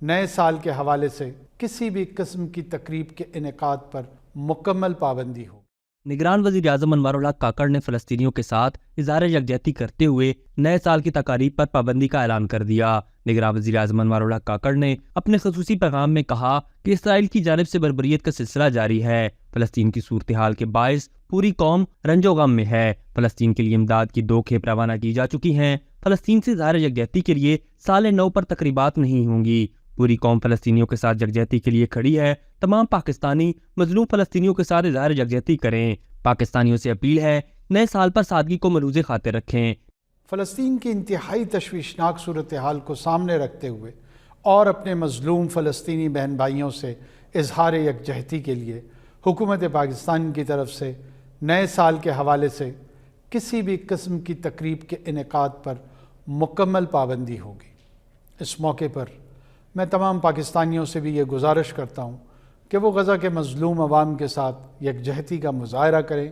نئے سال کے حوالے سے کسی بھی قسم کی تقریب کے انعقاد پر مکمل پابندی ہو۔ نگران وزیر اعظم انوار الحق کاکڑ نے فلسطینیوں کے ساتھ اظہار یکجہتی کرتے ہوئے نئے سال کی تقاریب پر پابندی کا اعلان کر دیا۔ نگران وزیر اعظم انوار الحق کاکڑ نے اپنے خصوصی پیغام میں کہا کہ اسرائیل کی جانب سے بربریت کا سلسلہ جاری ہے۔ فلسطین کی صورتحال کے باعث پوری قوم رنج و غم میں ہے۔ فلسطین کے لیے امداد کی 2 کھیپ روانہ کی جا چکی ہیں۔ فلسطین سے اظہار یکجہتی کے لیے سال نو پر تقریبات نہیں ہوں گی۔ پوری قوم فلسطینیوں کے ساتھ یکجہتی کے لیے کھڑی ہے۔ تمام پاکستانی مظلوم فلسطینیوں کے ساتھ اظہار یکجہتی کریں۔ پاکستانیوں سے اپیل ہے نئے سال پر سادگی کو ملحوظ خاطر رکھیں۔ فلسطین کی انتہائی تشویشناک صورتحال کو سامنے رکھتے ہوئے اور اپنے مظلوم فلسطینی بہن بھائیوں سے اظہار یکجہتی کے لیے حکومت پاکستان کی طرف سے نئے سال کے حوالے سے کسی بھی قسم کی تقریب کے انعقاد پر مکمل پابندی ہوگی۔ اس موقع پر میں تمام پاکستانیوں سے بھی یہ گزارش کرتا ہوں کہ وہ غزہ کے مظلوم عوام کے ساتھ یکجہتی کا مظاہرہ کریں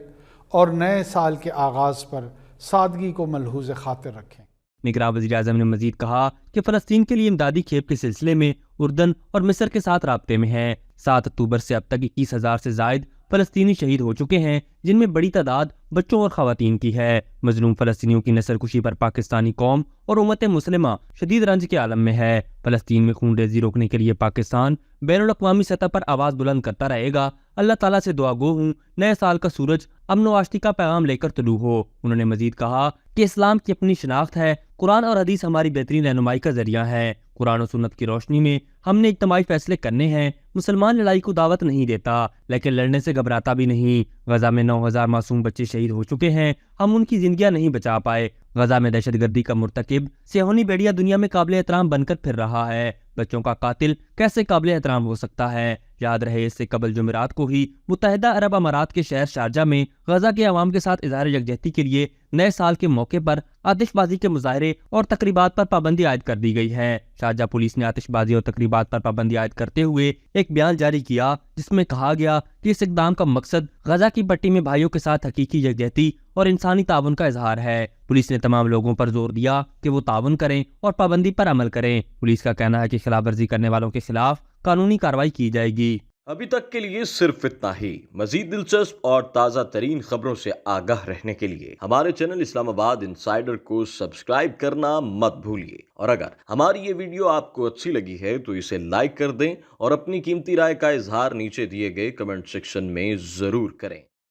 اور نئے سال کے آغاز پر سادگی کو ملحوظ خاطر رکھیں۔ نگراں وزیر اعظم نے مزید کہا کہ فلسطین کے لیے امدادی کھیپ کے سلسلے میں اردن اور مصر کے ساتھ رابطے میں ہیں۔ 7 اکتوبر سے اب تک 21,000 سے زائد فلسطینی شہید ہو چکے ہیں، جن میں بڑی تعداد بچوں اور خواتین کی ہے۔ مظلوم فلسطینیوں کی نسل کشی پر پاکستانی قوم اور امت مسلمہ شدید رنج کے عالم میں ہے۔ فلسطین میں خون ریزی روکنے کے لیے پاکستان بین الاقوامی سطح پر آواز بلند کرتا رہے گا۔ اللہ تعالیٰ سے دعا گو ہوں نئے سال کا سورج امن و آشتی کا پیغام لے کر طلوع ہو۔ انہوں نے مزید کہا کہ اسلام کی اپنی شناخت ہے، قرآن اور حدیث ہماری بہترین رہنمائی کا ذریعہ ہے۔ قرآن و سنت کی روشنی میں ہم نے اجتماعی فیصلے کرنے ہیں۔ مسلمان لڑائی کو دعوت نہیں دیتا، لیکن لڑنے سے گھبراتا بھی نہیں۔ غزہ میں 9,000 معصوم بچے شہید ہو چکے ہیں، ہم ان کی زندگیاں نہیں بچا پائے۔ غزہ میں دہشت گردی کا مرتکب صہیونی بیڑیا دنیا میں قابل احترام بن کر پھر رہا ہے۔ بچوں کا قاتل کیسے قابل احترام ہو سکتا ہے؟ یاد رہے اس سے قبل جمعرات کو ہی متحدہ عرب امارات کے شہر شارجہ میں غزہ کے عوام کے ساتھ اظہار یکجہتی کے لیے نئے سال کے موقع پر آتش بازی کے مظاہرے اور تقریبات پر پابندی عائد کر دی گئی ہے۔ شارجہ پولیس نے آتش بازی اور تقریبات پر پابندی عائد کرتے ہوئے ایک بیان جاری کیا جس میں کہا گیا کہ اس اقدام کا مقصد غزہ کی پٹی میں بھائیوں کے ساتھ حقیقی یکجہتی اور انسانی تعاون کا اظہار ہے۔ پولیس نے تمام لوگوں پر زور دیا کہ وہ تعاون کریں اور پابندی پر عمل کریں۔ پولیس کا کہنا ہے کہ خلاف ورزی کرنے والوں کے خلاف قانونی کارروائی کی جائے گی۔ ابھی تک کے لیے صرف اتنا ہی۔ مزید دلچسپ اور تازہ ترین خبروں سے آگاہ رہنے کے لیے ہمارے چینل اسلام آباد انسائیڈر کو سبسکرائب کرنا مت بھولیے، اور اگر ہماری یہ ویڈیو آپ کو اچھی لگی ہے تو اسے لائک کر دیں اور اپنی قیمتی رائے کا اظہار نیچے دیے گئے کمنٹ سیکشن میں ضرور کریں۔